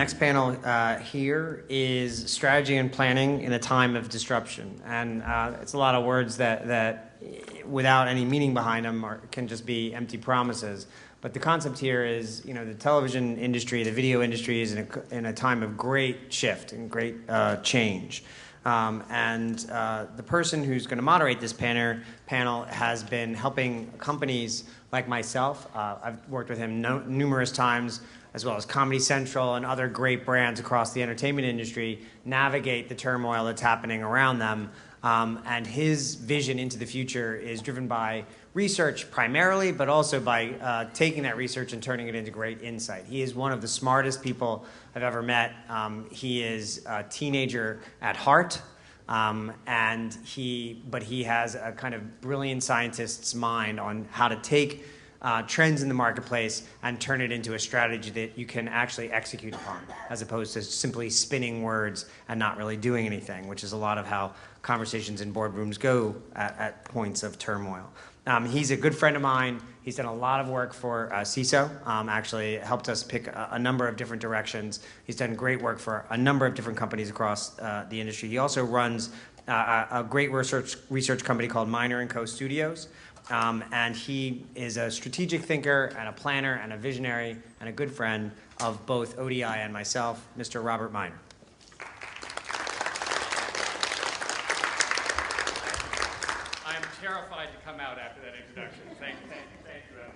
next panel here is strategy and planning in a time of disruption. And it's a lot of words that without any meaning behind them can just be empty promises. But the concept here is, the television industry, the video industry is in a time of great shift and great change. The person who's going to moderate this panel has been helping companies like myself. I've worked with him numerous times, as well as Comedy Central and other great brands across the entertainment industry, navigate the turmoil that's happening around them. And his vision into the future is driven by research primarily, but also by taking that research and turning it into great insight. He is one of the smartest people I've ever met. He is a teenager at heart, but he has a kind of brilliant scientist's mind on how to take trends in the marketplace and turn it into a strategy that you can actually execute upon, as opposed to simply spinning words and not really doing anything, which is a lot of how conversations in boardrooms go at points of turmoil. He's a good friend of mine. He's done a lot of work for CISO, actually helped us pick a number of different directions. He's done great work for a number of different companies across the industry. He also runs a great research company called Miner & Co. Studios. And he is a strategic thinker and a planner and a visionary and a good friend of both ODI and myself, Mr. Robert Miner. I'm terrified to come out after that introduction. Thank you, Evan.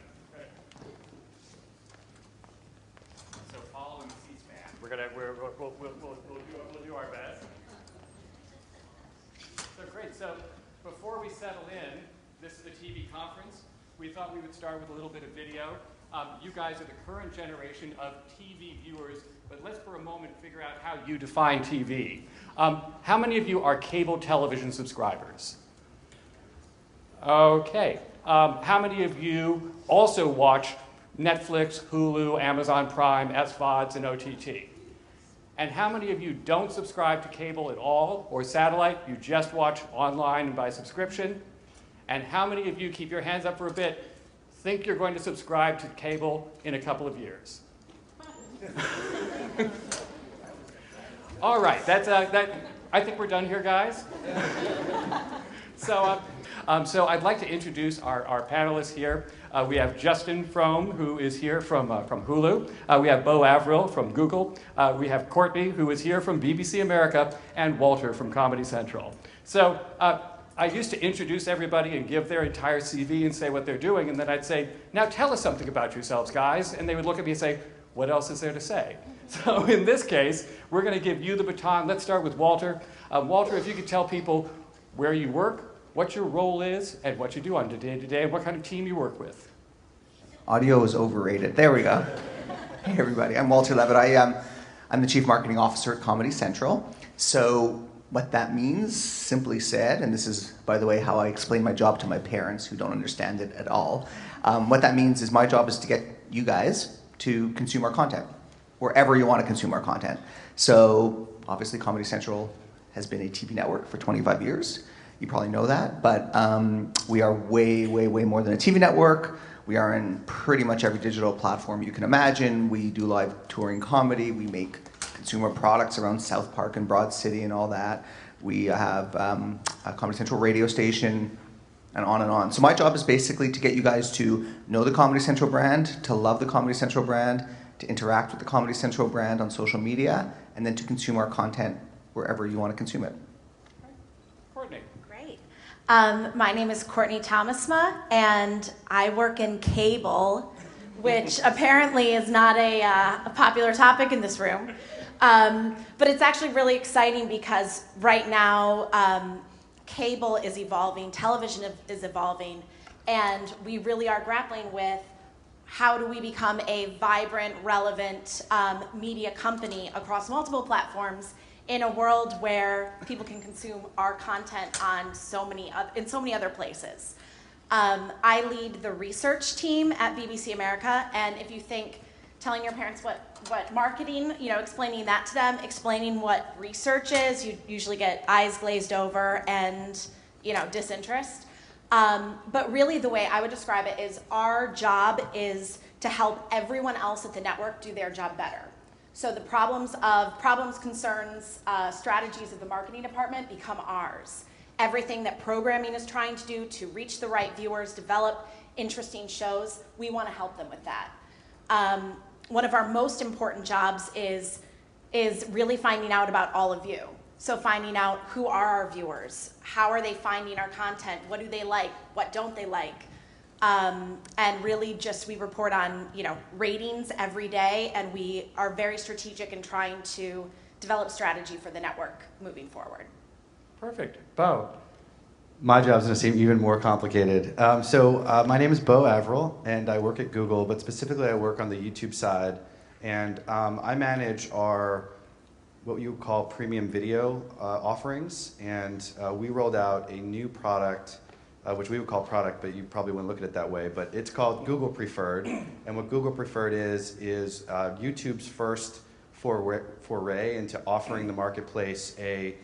So following C-SPAN, we'll do our best. So great. So before we settle in, this is a TV conference. We thought we would start with a little bit of video. You guys are the current generation of TV viewers, but let's for a moment figure out how you define TV. How many of you are cable television subscribers? Okay. How many of you also watch Netflix, Hulu, Amazon Prime, SVODs, and OTT? And how many of you don't subscribe to cable at all or satellite? You just watch online and by subscription? And how many of you, keep your hands up for a bit, think you're going to subscribe to cable in a couple of years? All right, I think we're done here, guys. So I'd like to introduce our panelists here. We have Justin Frome, who is here from Hulu. We have Bo Avril from Google. We have Courtney, who is here from BBC America, and Walter from Comedy Central. So I used to introduce everybody and give their entire CV and say what they're doing, and then I'd say, now tell us something about yourselves, guys. And they would look at me and say, what else is there to say? So in this case, we're going to give you the baton. Let's start with Walter. Walter, if you could tell people where you work, what your role is, and what you do on a day-to-day, and what kind of team you work with. Audio is overrated. There we go. Hey, everybody. I'm Walter Levitt. I'm the Chief Marketing Officer at Comedy Central. So what that means, simply said, and this is, by the way, how I explain my job to my parents who don't understand it at all. What that means is my job is to get you guys to consume our content, wherever you want to consume our content. So obviously Comedy Central has been a TV network for 25 years. You probably know that, but we are way, way, way more than a TV network. We are in pretty much every digital platform you can imagine. We do live touring comedy. We make consumer products around South Park and Broad City and all that. We have a Comedy Central radio station, and on and on. So my job is basically to get you guys to know the Comedy Central brand, to love the Comedy Central brand, to interact with the Comedy Central brand on social media, and then to consume our content wherever you want to consume it. Courtney. Great. My name is Courtney Thomasma, and I work in cable, which apparently is not a popular topic in this room. But it's actually really exciting because right now cable is evolving, television is evolving, and we really are grappling with how do we become a vibrant, relevant media company across multiple platforms in a world where people can consume our content on in so many other places. I lead the research team at BBC America, and if you think telling your parents what marketing, explaining that to them, explaining what research is, you usually get eyes glazed over and, disinterest. But really the way I would describe it is our job is to help everyone else at the network do their job better. So the problems, concerns, strategies of the marketing department become ours. Everything that programming is trying to do to reach the right viewers, develop interesting shows, we want to help them with that. One of our most important jobs is really finding out about all of you. So finding out who are our viewers, how are they finding our content, what do they like, what don't they like, and really just we report on ratings every day, and we are very strategic in trying to develop strategy for the network moving forward. Perfect. Bo. My job's going to seem even more complicated. My name is Bo Averill, and I work at Google, but specifically I work on the YouTube side, and I manage our what you would call premium video offerings, and we rolled out a new product, which we would call product, but you probably wouldn't look at it that way, but it's called Google Preferred, and what Google Preferred is YouTube's first foray into offering the marketplace a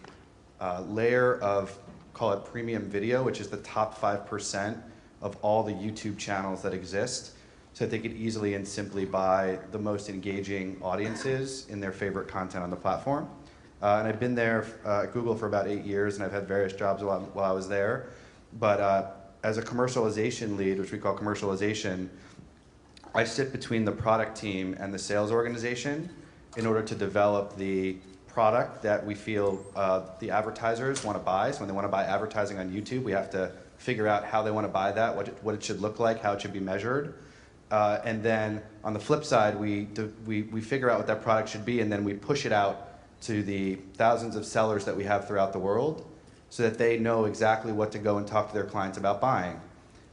layer of, call it premium video, which is the top 5% of all the YouTube channels that exist, so that they could easily and simply buy the most engaging audiences in their favorite content on the platform. And I've been there at Google for about 8 years, and I've had various jobs while I was there. But as a commercialization lead, which we call commercialization, I sit between the product team and the sales organization in order to develop the product that we feel the advertisers want to buy. So when they want to buy advertising on YouTube, we have to figure out how they want to buy that, what it should look like, how it should be measured. And then on the flip side, we figure out what that product should be, and then we push it out to the thousands of sellers that we have throughout the world so that they know exactly what to go and talk to their clients about buying.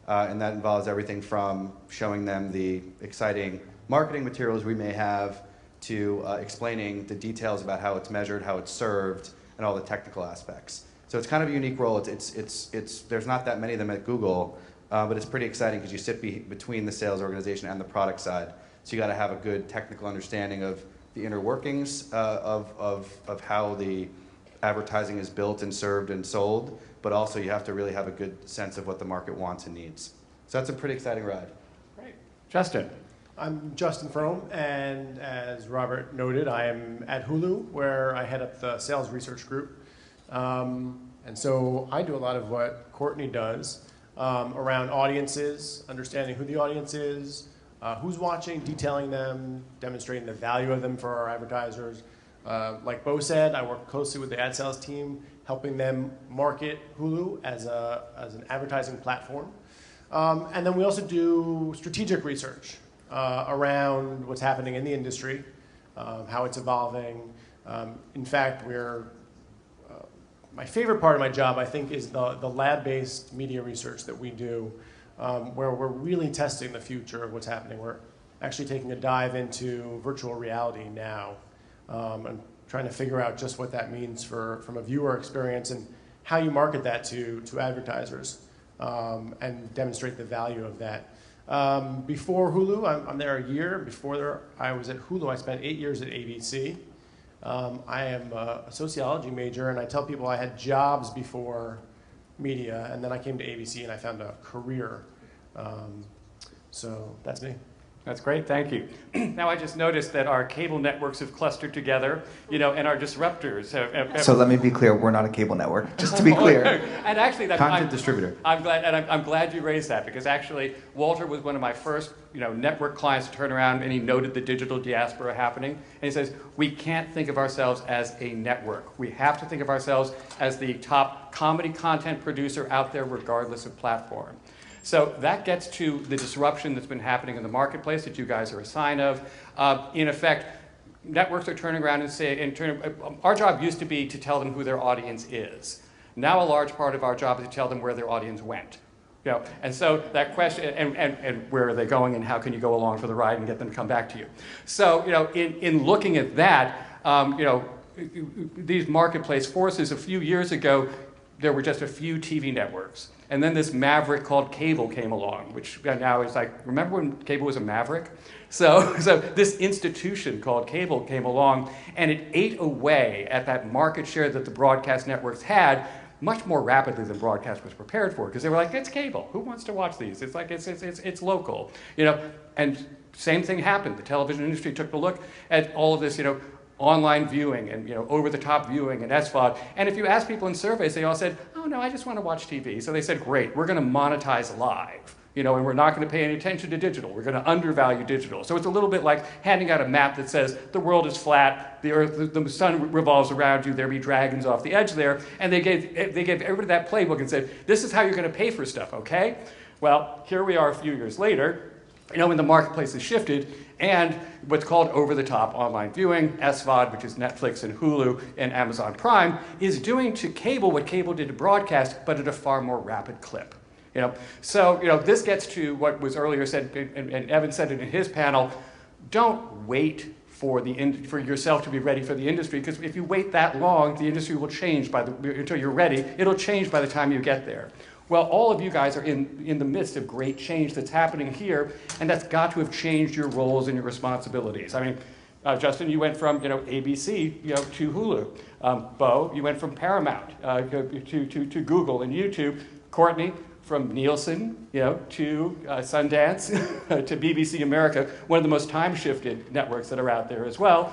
And that involves everything from showing them the exciting marketing materials we may have to explaining the details about how it's measured, how it's served, and all the technical aspects. So it's kind of a unique role. There's not that many of them at Google, but it's pretty exciting because you sit between the sales organization and the product side. So you got to have a good technical understanding of the inner workings of how the advertising is built and served and sold, but also you have to really have a good sense of what the market wants and needs. So that's a pretty exciting ride. Great. Justin. I'm Justin Frome, and as Robert noted, I am at Hulu, where I head up the sales research group. And so I do a lot of what Courtney does around audiences, understanding who the audience is, who's watching, detailing them, demonstrating the value of them for our advertisers. Like Bo said, I work closely with the ad sales team, helping them market Hulu as an advertising platform. And then we also do strategic research around what's happening in the industry, how it's evolving. In fact, my favorite part of my job, I think, is the lab-based media research that we do, where we're really testing the future of what's happening. We're actually taking a dive into virtual reality now, and trying to figure out just what that means from a viewer experience and how you market that to advertisers, and demonstrate the value of that. Before Hulu, I'm there a year. Before I was at Hulu, I spent 8 years at ABC. I am a sociology major, and I tell people I had jobs before media, and then I came to ABC and I found a career. So that's me. That's great, thank you. Now I just noticed that our cable networks have clustered together, and our disruptors have So let me be clear, we're not a cable network, just to be clear. And actually, Content distributor. I'm glad you raised that, because actually Walter was one of my first network clients to turn around, and he noted the digital diaspora happening, and he says, we can't think of ourselves as a network. We have to think of ourselves as the top comedy content producer out there, regardless of platform. So that gets to the disruption that's been happening in the marketplace that you guys are a sign of. In effect, networks are turning around and saying, our job used to be to tell them who their audience is. Now a large part of our job is to tell them where their audience went. And so that question, and where are they going, and how can you go along for the ride and get them to come back to you? So in looking at that, these marketplace forces, a few years ago, there were just a few TV networks. And then this maverick called cable came along, which now is like, remember when cable was a maverick? So this institution called cable came along, and it ate away at that market share that the broadcast networks had much more rapidly than broadcast was prepared for, because they were like, it's cable. Who wants to watch these? It's like it's local, And same thing happened. The television industry took a look at all of this, online viewing and over-the-top viewing and SVOD. And if you ask people in surveys, they all said, "Oh no, I just want to watch TV." So they said, "Great, we're going to monetize live." And we're not going to pay any attention to digital. We're going to undervalue digital. So it's a little bit like handing out a map that says the world is flat, the earth, the sun revolves around you, there be dragons off the edge there. And they gave everybody that playbook and said, this is how you're going to pay for stuff, okay? Well, here we are a few years later, when the marketplace has shifted, and what's called over-the-top online viewing, SVOD, which is Netflix and Hulu and Amazon Prime, is doing to cable what cable did to broadcast, but at a far more rapid clip. So this gets to what was earlier said, and Evan said it in his panel. Don't wait for yourself to be ready for the industry, because if you wait that long, the industry will change until you're ready. It'll change by the time you get there. Well, all of you guys are in the midst of great change that's happening here, and that's got to have changed your roles and your responsibilities. I mean, Justin, you went from ABC to Hulu. Bo, you went from Paramount to Google and YouTube. Courtney, from Nielsen, to Sundance, to BBC America, one of the most time-shifted networks that are out there as well,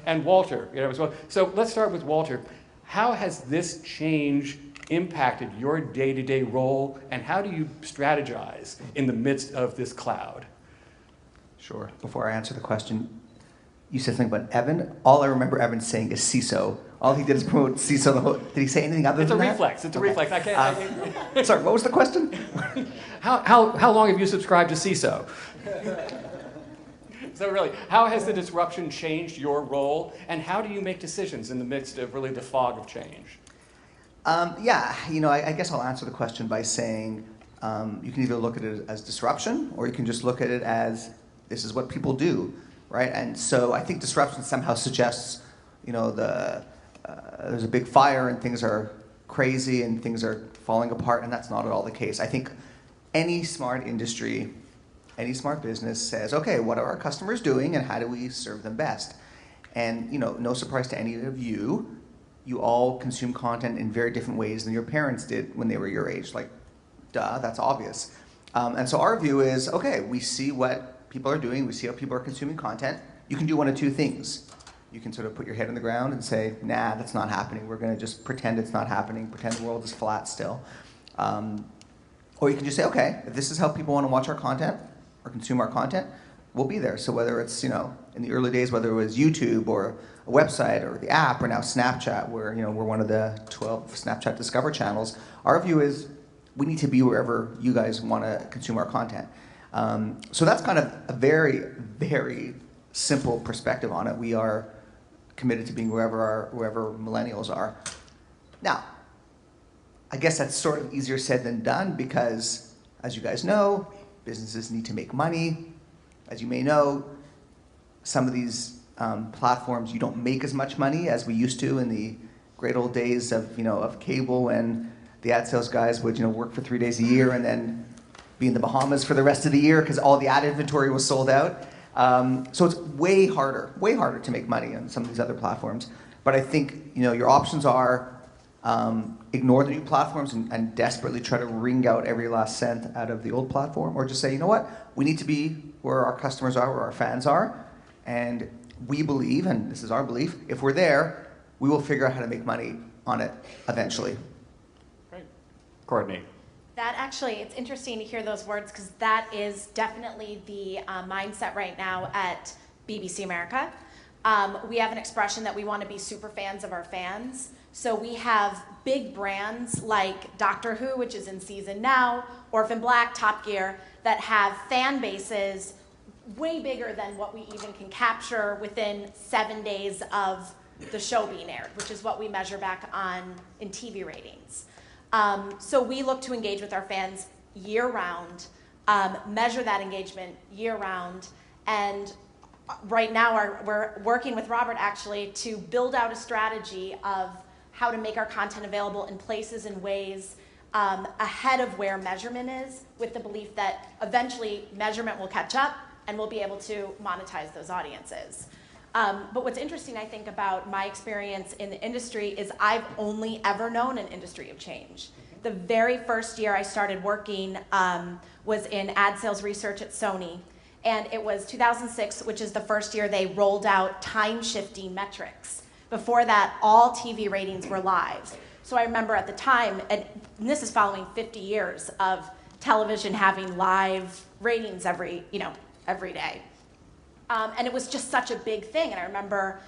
and Walter, as well. So let's start with Walter. How has this change impacted your day-to-day role, and how do you strategize in the midst of this cloud? Sure. Before I answer the question, you said something about Evan. All I remember Evan saying is CISO. All he did is promote CISO the whole. Did he say anything other than that? It's a reflex. I can't. Sorry, what was the question? How long have you subscribed to CISO? So really, how has the disruption changed your role, and how do you make decisions in the midst of really the fog of change? I guess I'll answer the question by saying you can either look at it as disruption, or you can just look at it as this is what people do, right? And so I think disruption somehow suggests, there's a big fire and things are crazy and things are falling apart, and that's not at all the case. I think any smart industry, any smart business says, okay, what are our customers doing and how do we serve them best? And no surprise to any of you, you all consume content in very different ways than your parents did when they were your age. Like, duh, that's obvious. And so our view is, okay, we see what people are doing, we see how people are consuming content. You can do one of two things. You can sort of put your head on the ground and say, nah, that's not happening. We're going to just pretend it's not happening, pretend the world is flat still. Or you can just say, okay, if this is how people want to watch our content or consume our content, we'll be there. So whether it's, in the early days, whether it was YouTube or a website or the app or now Snapchat, where, we're one of the 12 Snapchat Discover channels, our view is we need to be wherever you guys want to consume our content. So that's kind of a very, very simple perspective on it. We are committed to being wherever millennials are. Now, I guess that's sort of easier said than done because, as you guys know, businesses need to make money. As you may know, some of these platforms, you don't make as much money as we used to in the great old days of cable, and the ad sales guys would work for 3 days a year and then be in the Bahamas for the rest of the year because all the ad inventory was sold out. So it's way harder to make money on some of these other platforms. But I think your options are ignore the new platforms and desperately try to wring out every last cent out of the old platform, or just say, you know what, we need to be where our customers are, where our fans are, and we believe, and this is our belief, if we're there, we will figure out how to make money on it eventually. Great. Courtney. That actually, it's interesting to hear those words because that is definitely the mindset right now at BBC America. We have an expression that we want to be super fans of our fans. So we have big brands like Doctor Who, which is in season now, Orphan Black, Top Gear, that have fan bases way bigger than what we even can capture within 7 days of the show being aired, which is what we measure back on in TV ratings. So we look to engage with our fans year-round, measure that engagement year-round, and right now we're working with Robert actually to build out a strategy of how to make our content available in places and ways ahead of where measurement is, with the belief that eventually measurement will catch up and we'll be able to monetize those audiences. But what's interesting, I think, about my experience in the industry is I've only ever known an industry of change. The very first year I started working was in ad sales research at Sony. And it was 2006, which is the first year they rolled out time-shifting metrics. Before that, all TV ratings were live. So I remember at the time, and this is following 50 years of television having live ratings every day. And it was just such a big thing. And I remember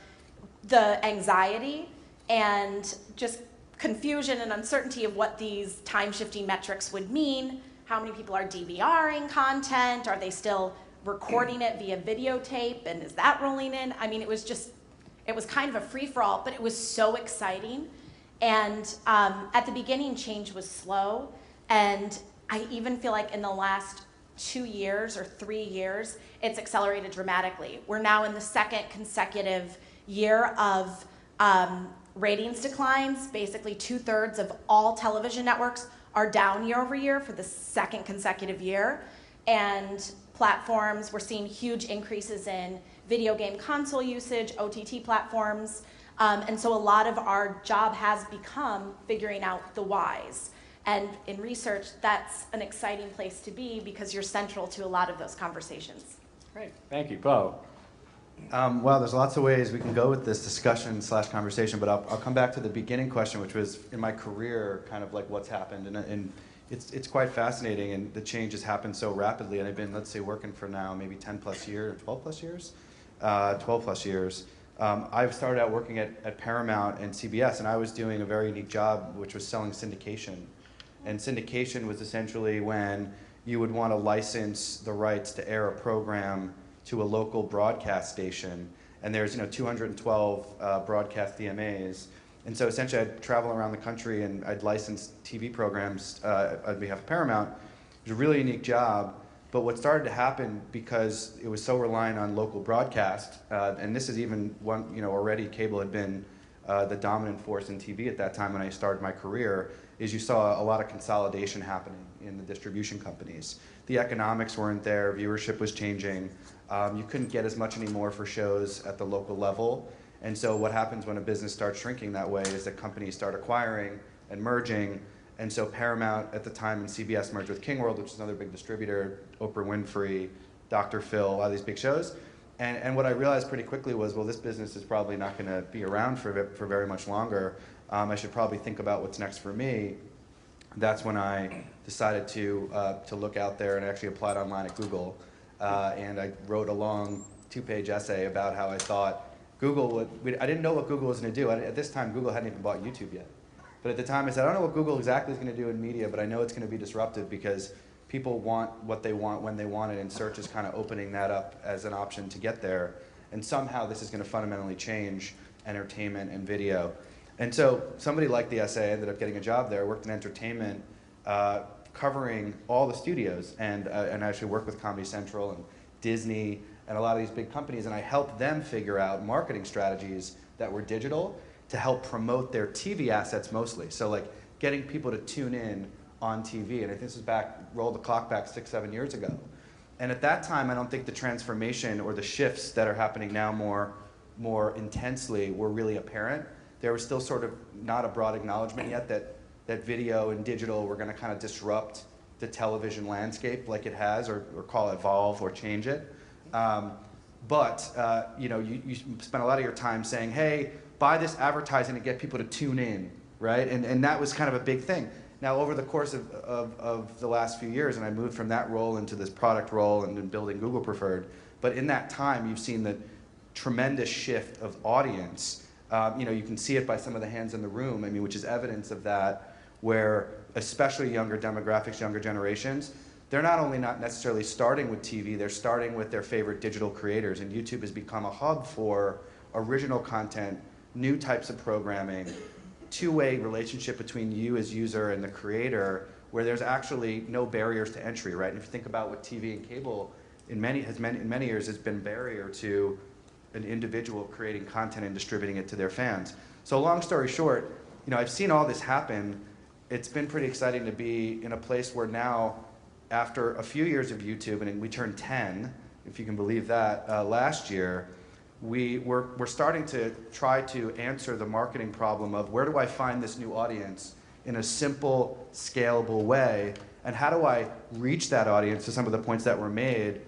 the anxiety and just confusion and uncertainty of what these time-shifting metrics would mean. How many people are DVRing content? Are they still recording it via videotape? And is that rolling in? I mean, it was kind of a free-for-all, but it was so exciting. And at the beginning, change was slow. And I even feel like in the last 2 years or 3 years, it's accelerated dramatically. We're now in the second consecutive year of ratings declines. Basically, 2/3 of all television networks are down year over year for the second consecutive year. And platforms, we're seeing huge increases in video game console usage, OTT platforms. And so a lot of our job has become figuring out the whys. And in research, that's an exciting place to be because you're central to a lot of those conversations. Great. Thank you. Bo? Well, there's lots of ways we can go with this discussion / conversation, but I'll come back to the beginning question, which was in my career, kind of like what's happened. And it's quite fascinating, and the change has happened so rapidly. And I've been, let's say, working for now maybe 10 plus years, or 12 plus years? 12 plus years. I've started out working at Paramount and CBS, and I was doing a very unique job, which was selling syndication. And syndication was essentially when you would want to license the rights to air a program to a local broadcast station. And there's 212 broadcast DMAs. And so essentially I'd travel around the country and I'd license TV programs on behalf of Paramount. It was a really unique job. But what started to happen, because it was so reliant on local broadcast, and this is even one, already cable had been the dominant force in TV at that time when I started my career, is you saw a lot of consolidation happening in the distribution companies. The economics weren't there, viewership was changing. You couldn't get as much anymore for shows at the local level. And so what happens when a business starts shrinking that way is that companies start acquiring and merging. And so Paramount at the time and CBS merged with King World, which is another big distributor, Oprah Winfrey, Dr. Phil, a lot of these big shows. And what I realized pretty quickly was, well, this business is probably not going to be around for very much longer. I should probably think about what's next for me. That's when I decided to look out there and actually applied online at Google. And I wrote a long 2-page essay about how I thought Google would, I didn't know what Google was going to do. At this time, Google hadn't even bought YouTube yet. But at the time, I said, I don't know what Google exactly is going to do in media, but I know it's going to be disruptive because people want what they want when they want it, and search is kind of opening that up as an option to get there. And somehow this is going to fundamentally change entertainment and video. And so somebody liked the essay, ended up getting a job there, worked in entertainment, covering all the studios, and actually worked with Comedy Central and Disney and a lot of these big companies, and I helped them figure out marketing strategies that were digital to help promote their TV assets mostly. So like getting people to tune in on TV. And I think this is roll the clock back 6-7 years ago. And at that time, I don't think the transformation or the shifts that are happening now more intensely were really apparent. There was still sort of not a broad acknowledgement yet that video and digital were going to kind of disrupt the television landscape like it has, or call it evolve or change it. But you spend a lot of your time saying, hey, buy this advertising to get people to tune in, right? And that was kind of a big thing. Now, over the course of the last few years, and I moved from that role into this product role and then building Google Preferred, but in that time, you've seen the tremendous shift of audience. You can see it by some of the hands in the room, which is evidence of that, where especially younger demographics, younger generations, they're not only not necessarily starting with TV, they're starting with their favorite digital creators, and YouTube has become a hub for original content, new types of programming, two-way relationship between you as user and the creator, where there's actually no barriers to entry, right? And if you think about what TV and cable in many years has been barrier to an individual creating content and distributing it to their fans. So long story short, I've seen all this happen. It's been pretty exciting to be in a place where now, after a few years of YouTube, and we turned 10, if you can believe that, last year, we're starting to try to answer the marketing problem of where do I find this new audience in a simple, scalable way, and how do I reach that audience, to some of the points that were made,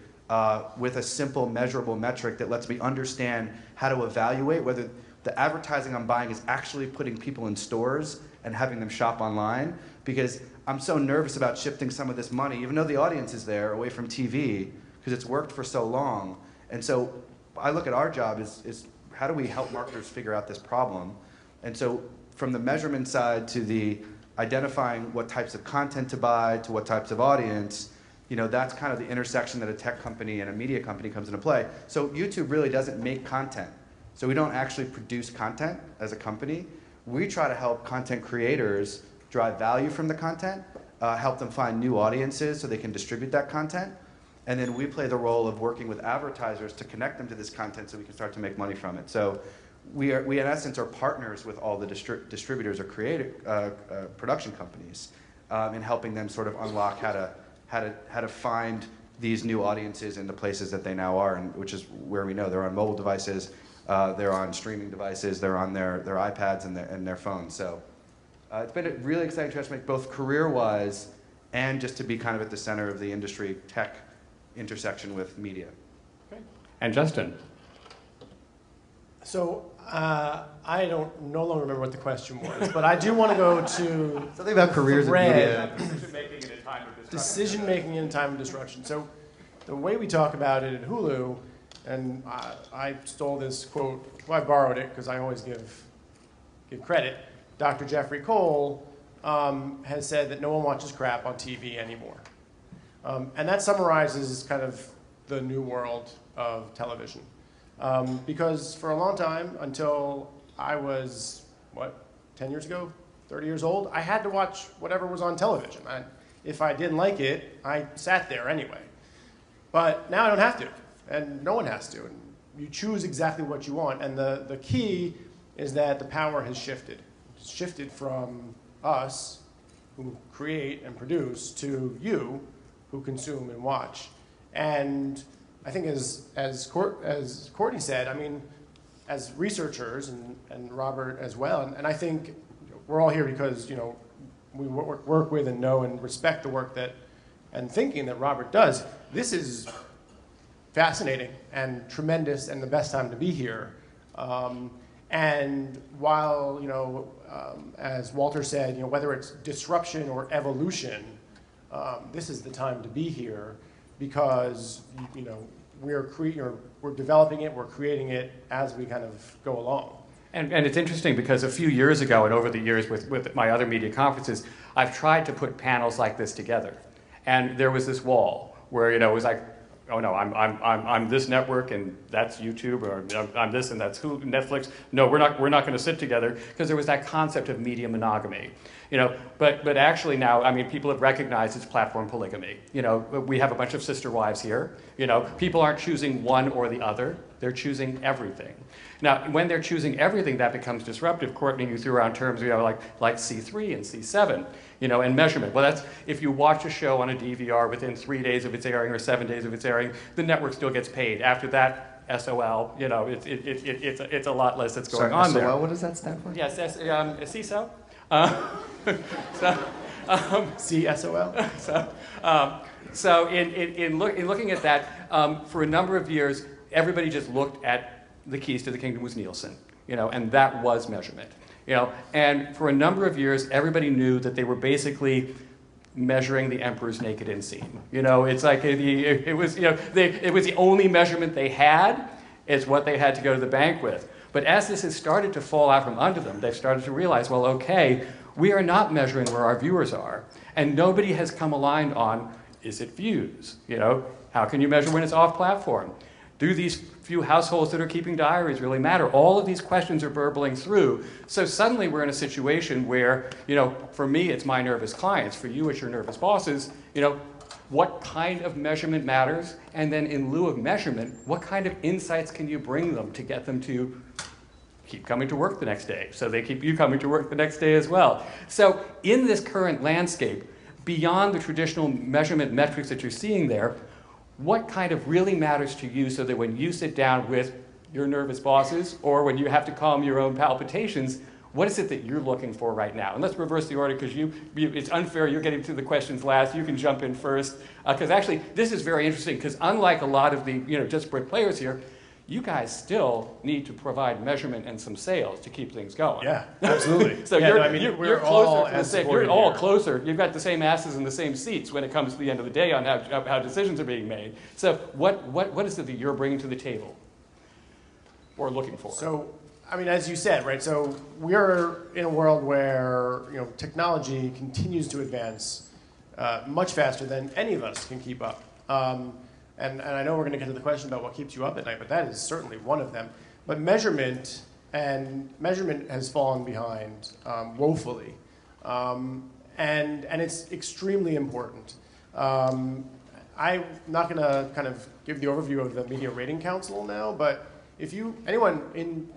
with a simple, measurable metric that lets me understand how to evaluate whether the advertising I'm buying is actually putting people in stores and having them shop online. Because I'm so nervous about shifting some of this money, even though the audience is there, away from TV, because it's worked for so long. And so I look at our job is how do we help marketers figure out this problem? And so from the measurement side to the identifying what types of content to buy to what types of audience, that's kind of the intersection that a tech company and a media company comes into play. So YouTube really doesn't make content. So we don't actually produce content as a company. We try to help content creators drive value from the content, help them find new audiences so they can distribute that content. And then we play the role of working with advertisers to connect them to this content so we can start to make money from it. So we in essence are partners with all the distributors or production companies in helping them sort of unlock how to find these new audiences in the places that they now are, and which is where we know they're on mobile devices, they're on streaming devices, they're on their iPads and their phones. So it's been a really exciting transformation, both career-wise and just to be kind of at the center of the industry tech intersection with media. Okay. And Justin? So I no longer remember what the question was, but I do want to go to something about careers in media. Decision-making in a time of disruption. So the way we talk about it at Hulu, and I stole this quote, well, I borrowed it because I always give credit. Dr. Jeffrey Cole has said that no one watches crap on TV anymore. And that summarizes kind of the new world of television. Because for a long time, until I was, 10 years ago, 30 years old, I had to watch whatever was on television. If I didn't like it, I sat there anyway. But now I don't have to, and no one has to. And you choose exactly what you want. And the key is that the power has shifted. It's shifted from us, who create and produce, to you, who consume and watch. And I think as Courtney said, I mean, as researchers, and Robert as well, and I think we're all here because, we work with and know and respect the work and thinking that Robert does. This is fascinating and tremendous and the best time to be here. And while, as Walter said, whether it's disruption or evolution, this is the time to be here because, we're developing it, we're creating it as we kind of go along. And it's interesting because a few years ago and over the years with my other media conferences, I've tried to put panels like this together. And there was this wall where, it was like, oh no, I'm this network and that's YouTube, or I'm this and that's Hulu, Netflix. No, we're not going to sit together, because there was that concept of media monogamy. But actually now, I mean, people have recognized it's platform polygamy. We have a bunch of sister wives here. People aren't choosing one or the other. They're choosing everything. Now, when they're choosing everything, that becomes disruptive. Courtney, you threw around terms, like C3 and C7, and measurement. Well, that's if you watch a show on a DVR within 3 days of its airing or 7 days of its airing, the network still gets paid. After that, SOL, it's a lot less that's going on there. SOL, what does that stand for? Yes, CISO. CSOL? So in looking at that, for a number of years, everybody just looked at the keys to the kingdom was Nielsen, and that was measurement. And for a number of years, everybody knew that they were basically measuring the emperor's naked inseam. It's like it was the only measurement they had. It's what they had to go to the bank with. But as this has started to fall out from under them, they've started to realize, well, okay, we are not measuring where our viewers are, and nobody has come aligned on, is it views? How can you measure when it's off platform? Do these few households that are keeping diaries really matter? All of these questions are burbling through. So suddenly we're in a situation where, for me, it's my nervous clients. For you, it's your nervous bosses. What kind of measurement matters? And then in lieu of measurement, what kind of insights can you bring them to get them to keep coming to work the next day, so they keep you coming to work the next day as well? So in this current landscape, beyond the traditional measurement metrics that you're seeing there, what kind of really matters to you, so that when you sit down with your nervous bosses, or when you have to calm your own palpitations, what is it that you're looking for right now? And let's reverse the order, because it's unfair. You're getting to the questions last. You can jump in first, because actually this is very interesting, because unlike a lot of the disparate players here, you guys still need to provide measurement and some sales to keep things going. Yeah, absolutely. So yeah, you're closer to the same. You're all closer. You've got the same asses in the same seats when it comes to the end of the day on how decisions are being made. So what is it that you're bringing to the table or looking for? So, I mean, as you said, right? So we're in a world where technology continues to advance much faster than any of us can keep up. And I know we're going to get to the question about what keeps you up at night, but that is certainly one of them. But measurement has fallen behind woefully, and it's extremely important. I'm not going to kind of give the overview of the Media Rating Council now, but if anyone in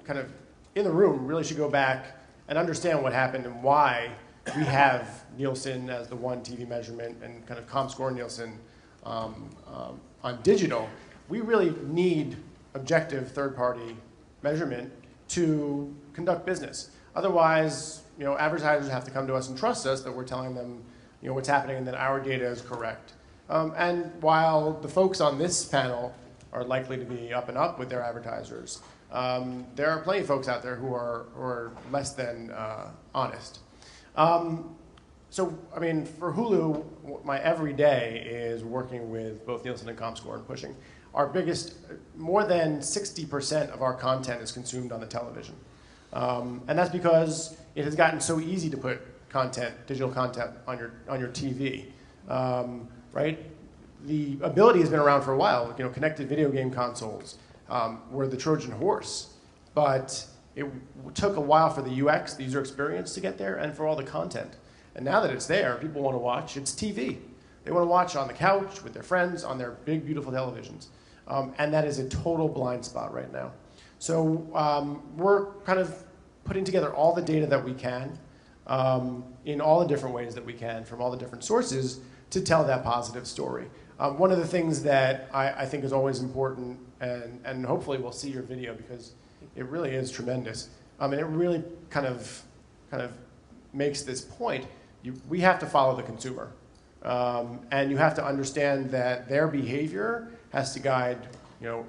the room really should go back and understand what happened and why we have Nielsen as the one TV measurement and kind of ComScore Nielsen on digital. We really need objective third-party measurement to conduct business. Otherwise, advertisers have to come to us and trust us that we're telling them, what's happening and that our data is correct. And while the folks on this panel are likely to be up and up with their advertisers, there are plenty of folks out there who are less than honest. So, I mean, for Hulu, my every day is working with both Nielsen and ComScore and pushing. Our biggest, more than 60% of our content is consumed on the television. And that's because it has gotten so easy to put digital content on your TV, right? The ability has been around for a while. Connected video game consoles were the Trojan horse, but it took a while for the UX, the user experience, to get there, and for all the content. And now that it's there, people want to watch. It's TV. They want to watch on the couch with their friends on their big, beautiful televisions. And that is a total blind spot right now. So we're kind of putting together all the data that we can in all the different ways that we can from all the different sources to tell that positive story. One of the things that I think is always important, and hopefully we'll see your video because it really is tremendous, and it really kind of makes this point. We have to follow the consumer. And you have to understand that their behavior has to guide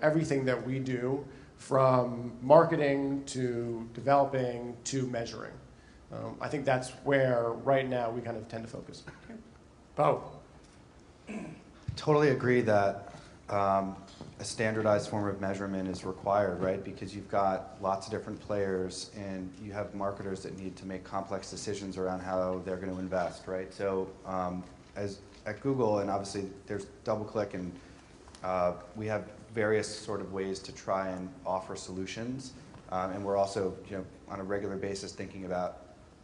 everything that we do, from marketing to developing to measuring. I think that's where right now we kind of tend to focus. Bo. Totally agree that a standardized form of measurement is required, right? Because you've got lots of different players and you have marketers that need to make complex decisions around how they're going to invest, right? So as at Google, and obviously there's DoubleClick, and we have various sort of ways to try and offer solutions. And we're also, on a regular basis thinking about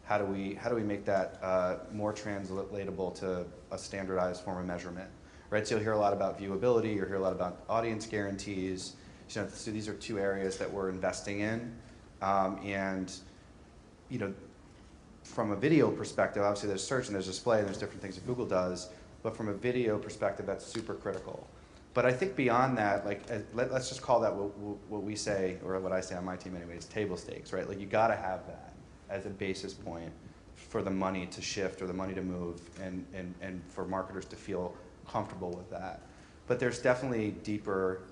how do we make that more translatable to a standardized form of measurement. Right, so you'll hear a lot about viewability, you'll hear a lot about audience guarantees. So these are two areas that we're investing in. And from a video perspective, obviously there's search and there's display and there's different things that Google does. But from a video perspective, that's super critical. But I think beyond that, let's just call that what we say, or what I say on my team anyway, is table stakes, right? Like, you got to have that as a basis point for the money to shift or the money to move, and for marketers to feel comfortable with that. But there's definitely deeper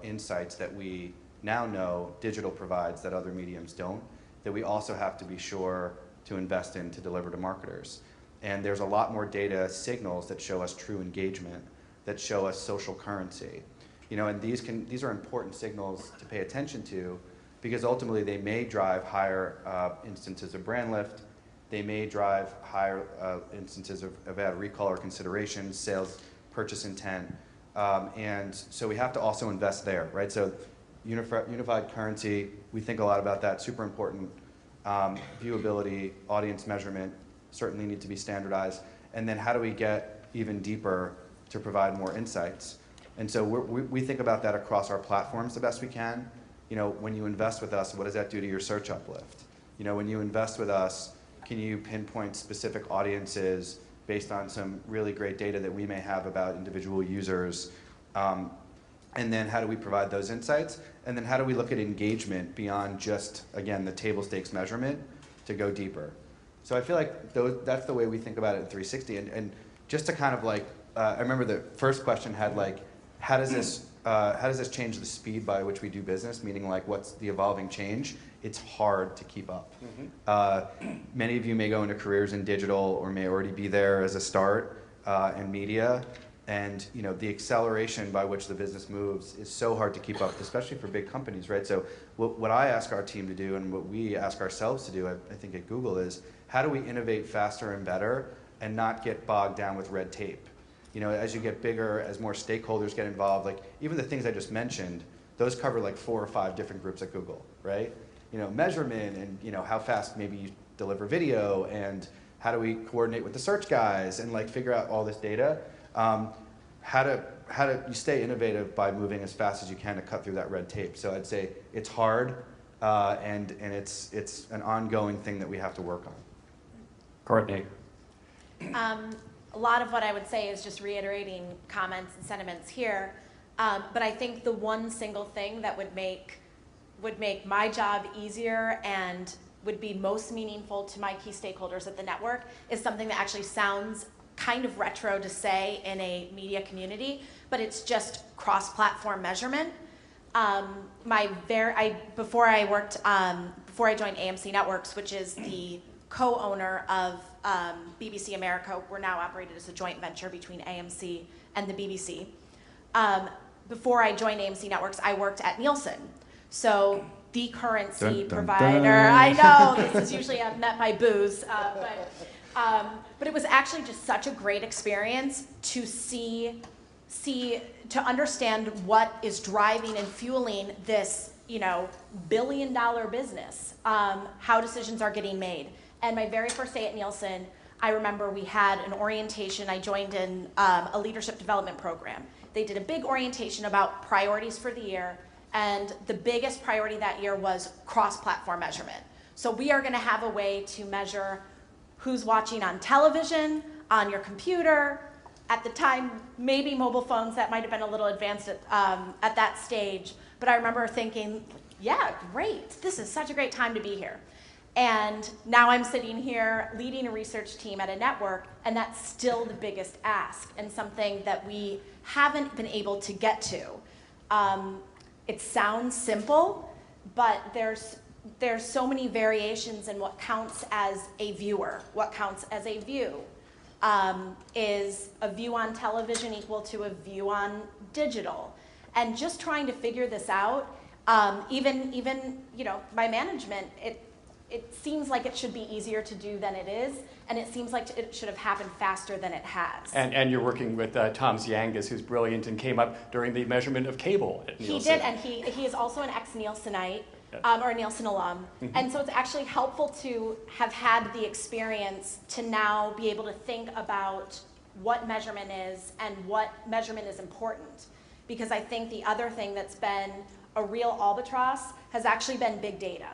insights that we now know digital provides that other mediums don't, that we also have to be sure to invest in to deliver to marketers. And there's a lot more data signals that show us true engagement, that show us social currency. And these are important signals to pay attention to, because ultimately they may drive higher instances of brand lift. They may drive higher instances of ad recall or consideration, sales, purchase intent. And so we have to also invest there, right? So unified currency, we think a lot about that, super important. Viewability, audience measurement certainly need to be standardized. And then how do we get even deeper to provide more insights? And so we think about that across our platforms the best we can. When you invest with us, what does that do to your search uplift? When you invest with us, can you pinpoint specific audiences based on some really great data that we may have about individual users? And then how do we provide those insights? And then how do we look at engagement beyond just, again, the table stakes measurement to go deeper? So I feel like that's the way we think about it in 360. And just to kind of like, I remember the first question had like, how does this change the speed by which we do business? Meaning like, what's the evolving change? It's hard to keep up. Many of you may go into careers in digital or may already be there as a start in media. And the acceleration by which the business moves is so hard to keep up, especially for big companies, right? So what I ask our team to do and what we ask ourselves to do, I think at Google, is how do we innovate faster and better and not get bogged down with red tape? As you get bigger, as more stakeholders get involved, like even the things I just mentioned, those cover like 4 or 5 different groups at Google, right? Measurement and how fast maybe you deliver video and how do we coordinate with the search guys and like figure out all this data. How do you stay innovative by moving as fast as you can to cut through that red tape? So I'd say it's hard, and it's an ongoing thing that we have to work on. Courtney. A lot of what I would say is just reiterating comments and sentiments here, but I think the one single thing that would make my job easier and would be most meaningful to my key stakeholders at the network is something that actually sounds kind of retro to say in a media community, but it's just cross-platform measurement. Before I joined AMC Networks, which is the co-owner of BBC America, we're now operated as a joint venture between AMC and the BBC. Before I joined AMC Networks, I worked at Nielsen. So the currency provider. I know, this is usually met by booze, but it was actually just such a great experience to to understand what is driving and fueling this, billion-dollar business, how decisions are getting made. And my very first day at Nielsen, I remember we had an orientation. I joined in a leadership development program. They did a big orientation about priorities for the year, and the biggest priority that year was cross-platform measurement. So we are going to have a way to measure who's watching on television, on your computer. At the time, maybe mobile phones, that might have been a little advanced at that stage. But I remember thinking, yeah, great. This is such a great time to be here. And now I'm sitting here leading a research team at a network, and that's still the biggest ask and something that we haven't been able to get to. It sounds simple, but there's so many variations in what counts as a viewer, what counts as a view. Is a view on television equal to a view on digital? And just trying to figure this out, even my management, it seems like it should be easier to do than it is, and it seems like it should have happened faster than it has. And you're working with Tom Ziangas, who's brilliant and came up during the measurement of cable at Nielsen. He did, and he is also an ex-Nielsenite, or a Nielsen alum. Mm-hmm. And so it's actually helpful to have had the experience to now be able to think about what measurement is and what measurement is important. Because I think the other thing that's been a real albatross has actually been big data.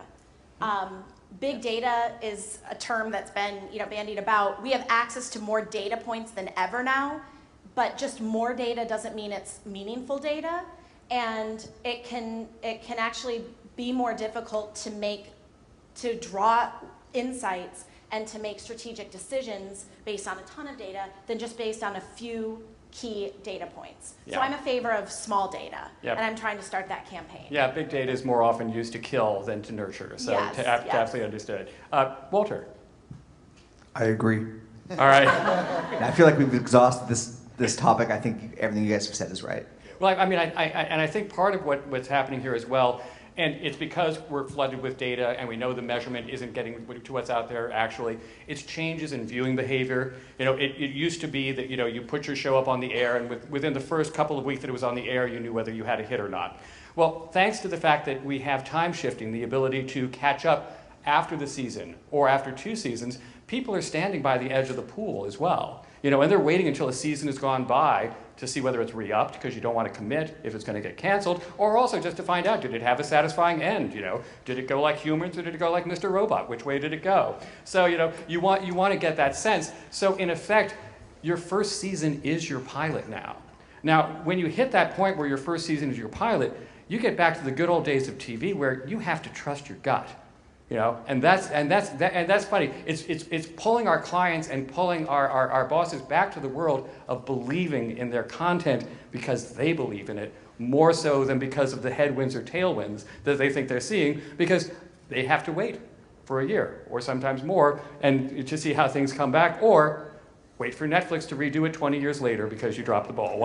Big data is a term that's been bandied about. We have access to more data points than ever now, but just more data doesn't mean it's meaningful data, and it can actually be more difficult to draw insights and to make strategic decisions based on a ton of data than just based on a few key data points. Yeah. So I'm a favor of small data, and I'm trying to start that campaign. Yeah, big data is more often used to kill than to nurture, so yes, absolutely understood. Walter? I agree. All right. I feel like we've exhausted this topic. I think everything you guys have said is right. Well, I think part of what's happening here as well, and it's because we're flooded with data and we know the measurement isn't getting to what's out there actually. It's changes in viewing behavior. It used to be that you put your show up on the air, and within the first couple of weeks that it was on the air, you knew whether you had a hit or not. Well, thanks to the fact that we have time shifting, the ability to catch up after the season or after 2 seasons, people are standing by the edge of the pool as well. And they're waiting until a season has gone by to see whether it's re-upped, because you don't want to commit if it's going to get canceled, or also just to find out, did it have a satisfying end? Did it go like humans, or did it go like Mr. Robot? Which way did it go? So you want to get that sense. So in effect, your first season is your pilot now. Now, when you hit that point where your first season is your pilot, you get back to the good old days of TV where you have to trust your gut. You know, and that's funny. It's pulling our clients and pulling our bosses back to the world of believing in their content because they believe in it, more so than because of the headwinds or tailwinds that they think they're seeing, because they have to wait for a year or sometimes more and to see how things come back, or wait for Netflix to redo it 20 years later because you dropped the ball.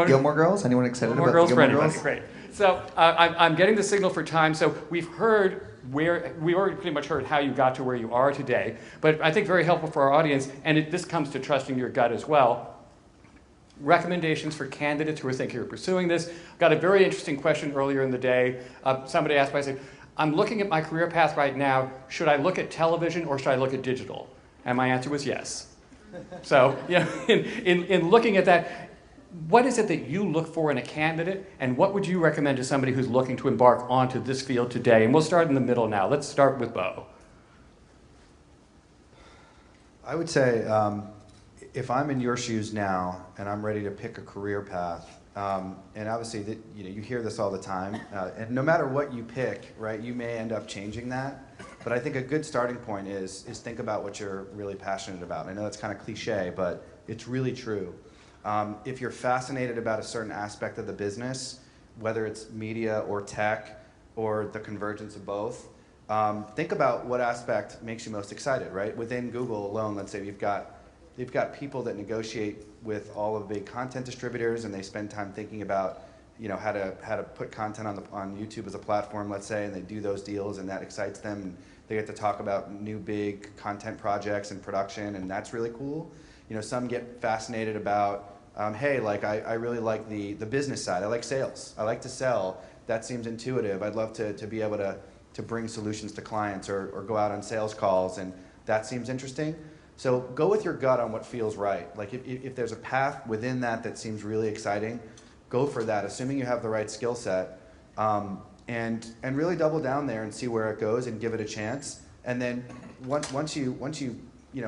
Gilmore Girls? Anyone excited Gilmore about Girls the for Gilmore anybody? Girls? Great. So I'm getting the signal for time. So we already pretty much heard how you got to where you are today. But I think very helpful for our audience, and this comes to trusting your gut as well. Recommendations for candidates who are thinking of pursuing this. Got a very interesting question earlier in the day. Somebody asked me, I said, I'm looking at my career path right now. Should I look at television or should I look at digital? And my answer was yes. So, you know, in looking at that, what is it that you look for in a candidate, and what would you recommend to somebody who's looking to embark onto this field today? And we'll start in the middle now. Let's start with Bo. I would say, if I'm in your shoes now and I'm ready to pick a career path, and obviously you hear this all the time, and no matter what you pick, right, you may end up changing that. But I think a good starting point is think about what you're really passionate about. I know that's kind of cliche, but it's really true. If you're fascinated about a certain aspect of the business, whether it's media or tech or the convergence of both, think about what aspect makes you most excited, right? Within Google alone, let's say you've got people that negotiate with all of the big content distributors, and they spend time thinking about how to put content on YouTube as a platform, let's say, and they do those deals, and that excites them. And they get to talk about new big content projects and production, and that's really cool. Some get fascinated about, hey, like I really like the business side. I like sales. I like to sell. That seems intuitive. I'd love to be able to bring solutions to clients or go out on sales calls, and that seems interesting. So go with your gut on what feels right. Like if there's a path within that seems really exciting, go for that, assuming you have the right skill set, and really double down there and see where it goes and give it a chance. And then once you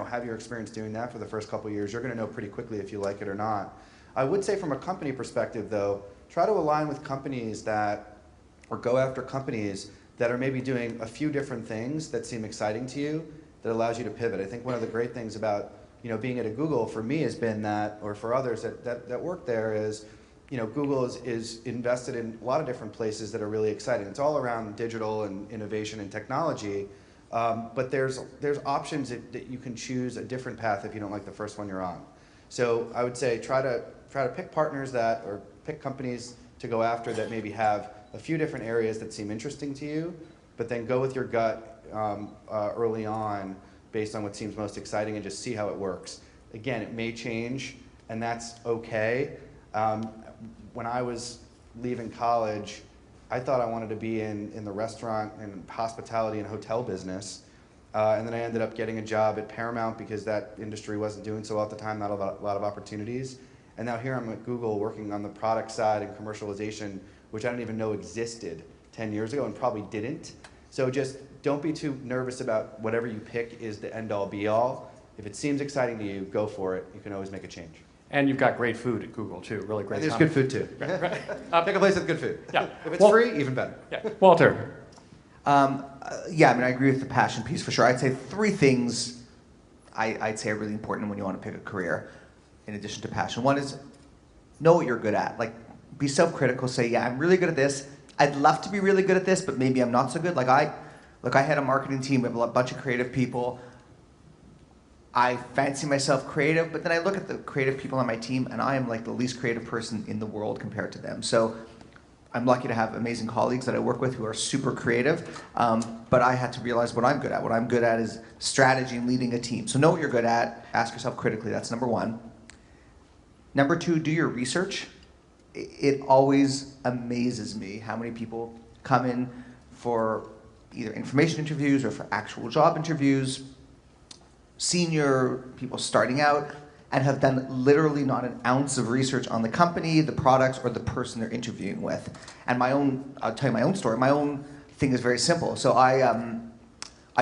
have your experience doing that for the first couple of years, you're going to know pretty quickly if you like it or not. I would say from a company perspective, though, try to align with companies or go after companies that are maybe doing a few different things that seem exciting to you, that allows you to pivot. I think one of the great things about being at a Google for me has been that, or for others that work there, is Google is invested in a lot of different places that are really exciting. It's all around digital and innovation and technology. But there's options that you can choose a different path if you don't like the first one you're on. So I would say try to pick partners or pick companies to go after that maybe have a few different areas that seem interesting to you, but then go with your gut early on based on what seems most exciting and just see how it works. Again, it may change, and that's okay. When I was leaving college, I thought I wanted to be in the restaurant and hospitality and hotel business. And then I ended up getting a job at Paramount because that industry wasn't doing so well at the time, not a lot of opportunities. And now here I'm at Google working on the product side and commercialization, which I didn't even know existed 10 years ago and probably didn't. So just don't be too nervous about whatever you pick is the end-all be-all. If it seems exciting to you, go for it. You can always make a change. And you've got great food at Google, too. Really great. And there's good food, too. Pick a place with good food. Yeah. If it's free, even better. Yeah. Walter. Yeah, I agree with the passion piece for sure. I'd say three things I'd say are really important when you want to pick a career, in addition to passion. One is know what you're good at. Like, be self-critical. Say, yeah, I'm really good at this. I'd love to be really good at this, but maybe I'm not so good. Like I had a marketing team. We have a bunch of creative people. I fancy myself creative, but then I look at the creative people on my team, and I am like the least creative person in the world compared to them. So I'm lucky to have amazing colleagues that I work with who are super creative, but I had to realize what I'm good at. What I'm good at is strategy and leading a team. So know what you're good at. Ask yourself critically. That's number one. Number two, do your research. It always amazes me how many people come in for either information interviews or for actual job interviews, senior people starting out, and have done literally not an ounce of research on the company, the products, or the person they're interviewing with. And I'll tell you my own story. My own thing is very simple. So I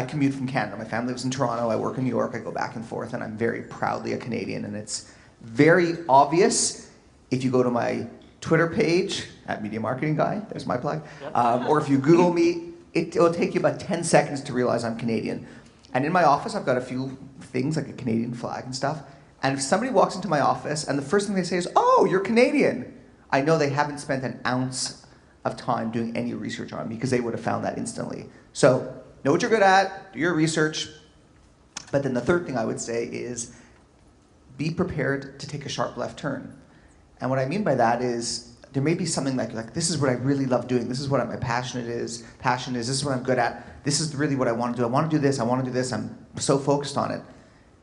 commute from Canada. My family lives in Toronto. I work in New York. I go back and forth, and I'm very proudly a Canadian. And it's very obvious If you go to my Twitter page, at Media Marketing Guy, there's my plug, or if you Google me, it'll take you about 10 seconds to realize I'm Canadian. And in my office, I've got a few things like a Canadian flag and stuff. And if somebody walks into my office and the first thing they say is, "Oh, you're Canadian," I know they haven't spent an ounce of time doing any research on me because they would have found that instantly. So know what you're good at, do your research. But then the third thing I would say is be prepared to take a sharp left turn. And what I mean by that is there may be something like this is what I really love doing. This is what my passion is. This is what I'm good at. This is really what I want to do. I want to do this. I want to do this. I'm so focused on it.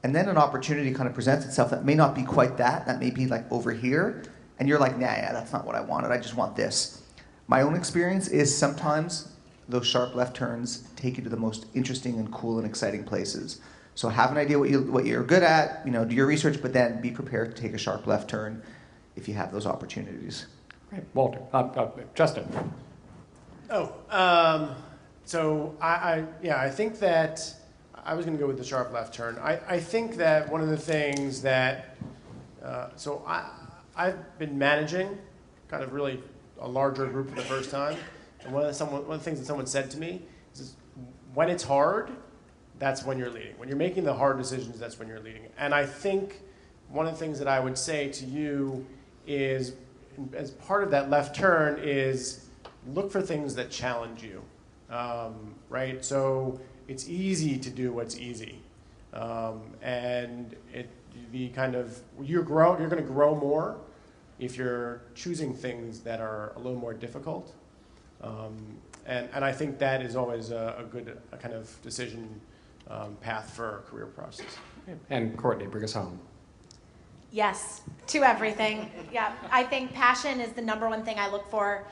And then an opportunity kind of presents itself that may not be quite that. That may be like over here. And you're like, nah, yeah, that's not what I wanted. I just want this. My own experience is sometimes those sharp left turns take you to the most interesting and cool and exciting places. So have an idea what you're good at. Do your research, but then be prepared to take a sharp left turn if you have those opportunities. Great. Walter. Justin. So I think that I was going to go with the sharp left turn. I think that one of the things that, I've been managing kind of really a larger group for the first time. And one of the things that someone said to me is when it's hard, that's when you're leading. When you're making the hard decisions, that's when you're leading. And I think one of the things that I would say to you is, as part of that left turn, is look for things that challenge you, right? So it's easy to do what's easy, and you're going to grow more if you're choosing things that are a little more difficult, and I think that is always a good kind of decision path for a career process. And Courtney, bring us home. Yes, to everything. Yeah, I think passion is the number one thing I look for.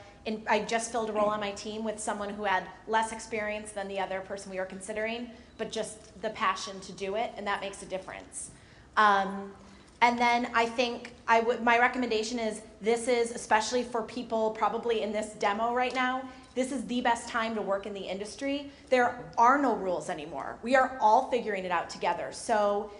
I just filled a role on my team with someone who had less experience than the other person we were considering, but just the passion to do it, and that makes a difference. And then I think my recommendation is this is, especially for people probably in this demo right now, this is the best time to work in the industry. There are no rules anymore. We are all figuring it out together. So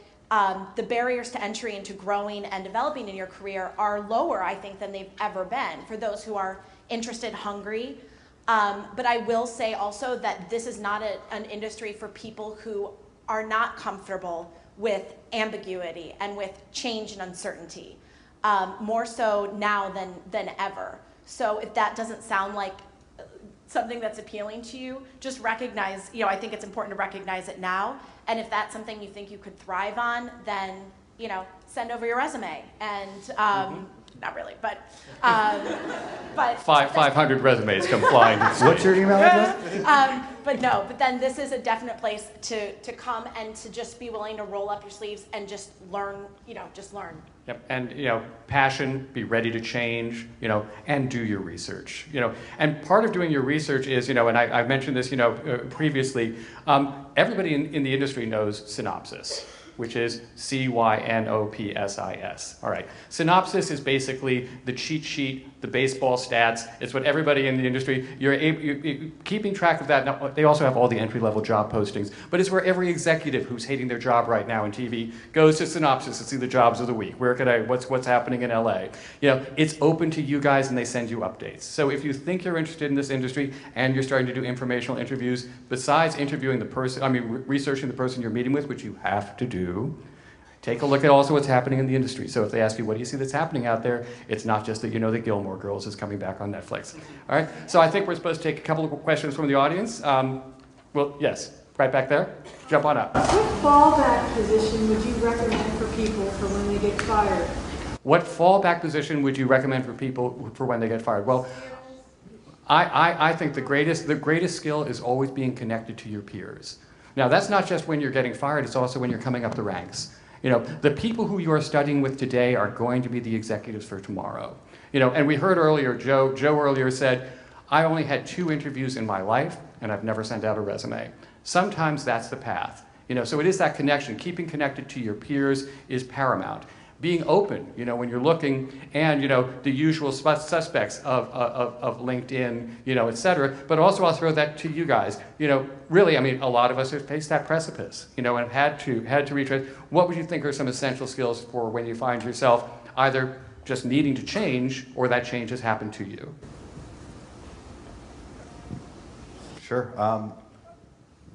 the barriers to entry into growing and developing in your career are lower, I think, than they've ever been for those who are interested, hungry. But I will say also that this is not an industry for people who are not comfortable with ambiguity and with change and uncertainty, more so now than ever. So if that doesn't sound like something that's appealing to you, just recognize, I think it's important to recognize it now. And if that's something you think you could thrive on, then, send over your resume. And not really, but 500 resumes come flying. What's your email address? But then this is a definite place to come and to just be willing to roll up your sleeves and just learn, just learn. Yep, and passion, be ready to change, and do your research, And part of doing your research is, and I've mentioned this, previously, everybody in the industry knows Synopsis, which is Synopsis. All right. Synopsis is basically the cheat sheet, the baseball stats. It's what everybody in the industry, you're keeping track of that. Now, they also have all the entry-level job postings, but it's where every executive who's hating their job right now in TV goes to Synopsis to see the jobs of the week. What's happening in LA? It's open to you guys and they send you updates. So if you think you're interested in this industry and you're starting to do informational interviews, besides interviewing the person, researching the person you're meeting with, which you have to do, take a look at also what's happening in the industry. So if they ask you, what do you see that's happening out there? It's not just that that Gilmore Girls is coming back on Netflix. All right, so I think we're supposed to take a couple of questions from the audience. Well, yes, right back there. Jump on up. What fallback position would you recommend for people for when they get fired? What fallback position would you recommend for people for when they get fired? Well, I think the greatest skill is always being connected to your peers. Now, that's not just when you're getting fired, it's also when you're coming up the ranks. The people who you are studying with today are going to be the executives for tomorrow. And we heard earlier, Joe earlier said, I only had 2 interviews in my life, and I've never sent out a resume. Sometimes that's the path. So it is that connection. Keeping connected to your peers is paramount. Being open, when you're looking, and, the usual suspects of LinkedIn, et cetera. But also I'll throw that to you guys. Really, a lot of us have faced that precipice, and had to retrace. What would you think are some essential skills for when you find yourself either just needing to change, or that change has happened to you? Sure.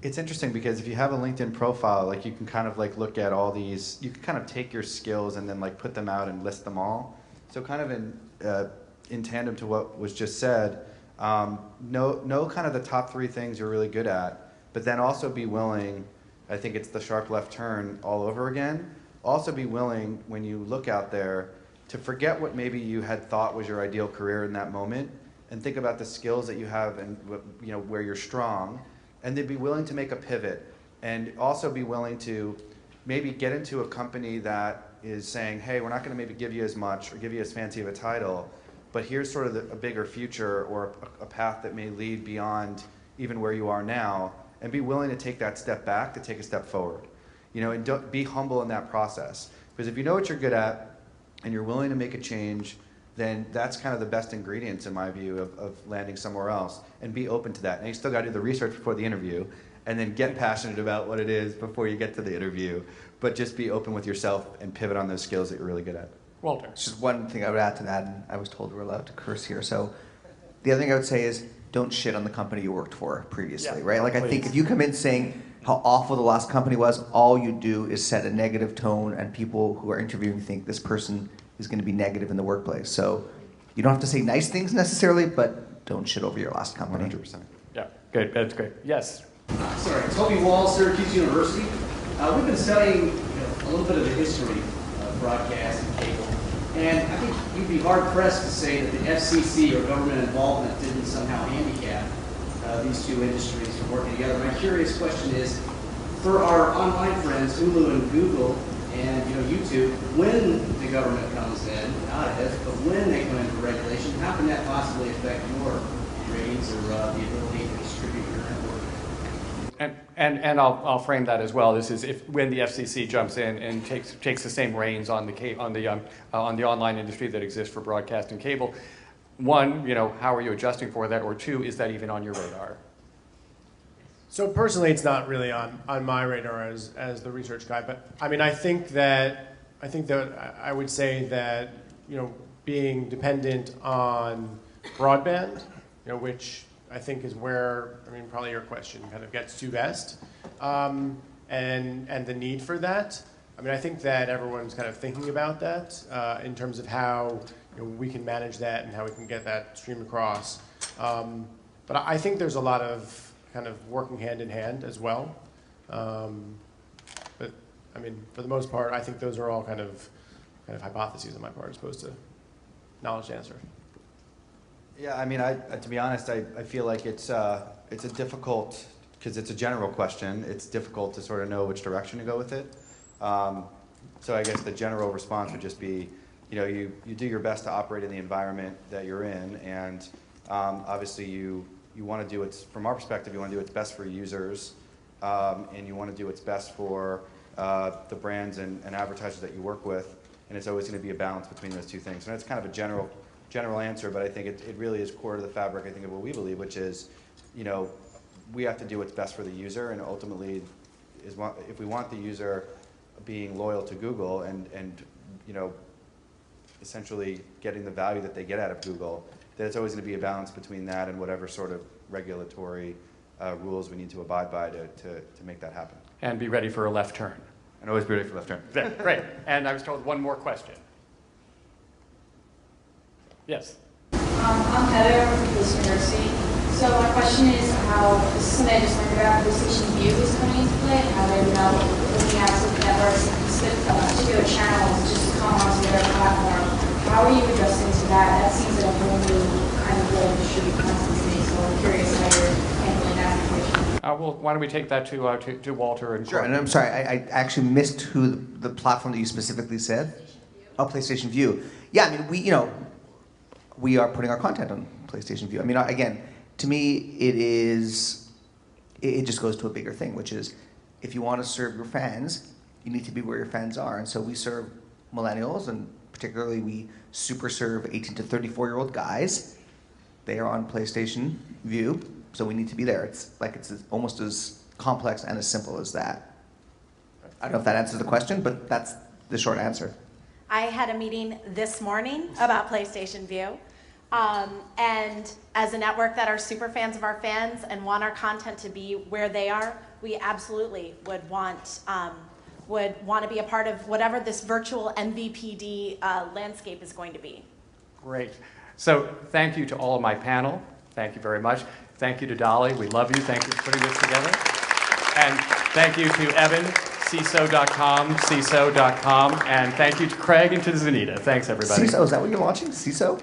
It's interesting because if you have a LinkedIn profile, like you can kind of like look at all these, you can kind of take your skills and then like put them out and list them all. So kind of in tandem to what was just said, know kind of the top 3 things you're really good at, but then also be willing, I think it's the sharp left turn all over again, also be willing when you look out there to forget what maybe you had thought was your ideal career in that moment and think about the skills that you have and where you're strong, and then be willing to make a pivot and also be willing to maybe get into a company that is saying, hey, we're not going to maybe give you as much or give you as fancy of a title, but here's sort of a bigger future or a path that may lead beyond even where you are now, and be willing to take that step back to take a step forward. And don't, be humble in that process. Because if you know what you're good at and you're willing to make a change, then that's kind of the best ingredients in my view of landing somewhere else, and be open to that. And you still got to do the research before the interview, and then get passionate about what it is before you get to the interview, but just be open with yourself and pivot on those skills that you're really good at. Walter. Just one thing I would add to that, and I was told we're allowed to curse here. So the other thing I would say is don't shit on the company you worked for previously, right? Like, I think if you come in saying how awful the last company was, all you do is set a negative tone, and people who are interviewing think this person is going to be negative in the workplace. So you don't have to say nice things necessarily, but don't shit over your last company. 100%. Yeah, good. That's great. Yes. Sorry, Toby Wall, Syracuse University. We've been studying a little bit of the history of broadcast and cable, and I think you'd be hard-pressed to say that the FCC or government involvement didn't somehow handicap these two industries from working together. My curious question is, for our online friends, Hulu and Google and YouTube, when the government comes in, not if, but when they come in for regulation, how can that possibly affect your ratings or the ability to distribute your network? And I'll frame that as well. This is when the FCC jumps in and takes the same reins on the online industry that exists for broadcast and cable. One, how are you adjusting for that? Or two, is that even on your radar? So personally, it's not really on my radar as the research guy. But I mean, I think that I would say that being dependent on broadband, which I think is where probably your question kind of gets to best, and the need for that. I think that everyone's kind of thinking about that in terms of how we can manage that and how we can get that stream across. But I think there's a lot of kind of working hand in hand as well. But for the most part, I think those are all kind of hypotheses on my part as opposed to knowledge answer. Yeah, to be honest, I feel like it's a difficult, because it's a general question, it's difficult to sort of know which direction to go with it. So I guess the general response would just be, you do your best to operate in the environment that you're in, and obviously you want to do what's, from our perspective, you want to do what's best for users, and you want to do what's best for the brands and advertisers that you work with, and it's always going to be a balance between those two things. And that's kind of a general answer, but I think it really is core to the fabric, I think, of what we believe, which is, we have to do what's best for the user, and ultimately, if we want the user being loyal to Google and essentially getting the value that they get out of Google, then it's always going to be a balance between that and whatever sort of regulatory rules we need to abide by to make that happen. And be ready for a left turn. And always be ready for left turn. Yeah, great. And I was told one more question. Yes. I'm Heather from Columbus University. So my question is how, this is something I just learned about, PlayStation View is coming into play, and how they're now looking at some networks and particular channels just to come onto their platform. How are you adjusting to that? That seems like a whole new kind of way to distribute content to me, so I'm curious how you're handling that situation. Well, why don't we take that to Walter and Sure, and I'm sorry, I actually missed who the platform that you specifically said. Oh, PlayStation View. Yeah, we are putting our content on PlayStation View. Again, to me, it just goes to a bigger thing, which is if you want to serve your fans, you need to be where your fans are. And so we serve millennials, and particularly we super serve 18 to 34-year-old guys. They are on PlayStation View, so we need to be there. It's almost as complex and as simple as that. I don't know if that answers the question, but that's the short answer. I had a meeting this morning about PlayStation View. And as a network that are super fans of our fans and want our content to be where they are, we absolutely would want to be a part of whatever this virtual MVPD landscape is going to be. Great. So thank you to all of my panel. Thank you very much. Thank you to Dolly. We love you. Thank you for putting this together. And thank you to Evan, CISO.com, and thank you to Craig and to Zanita. Thanks, everybody. CISO, is that what you're launching? CISO?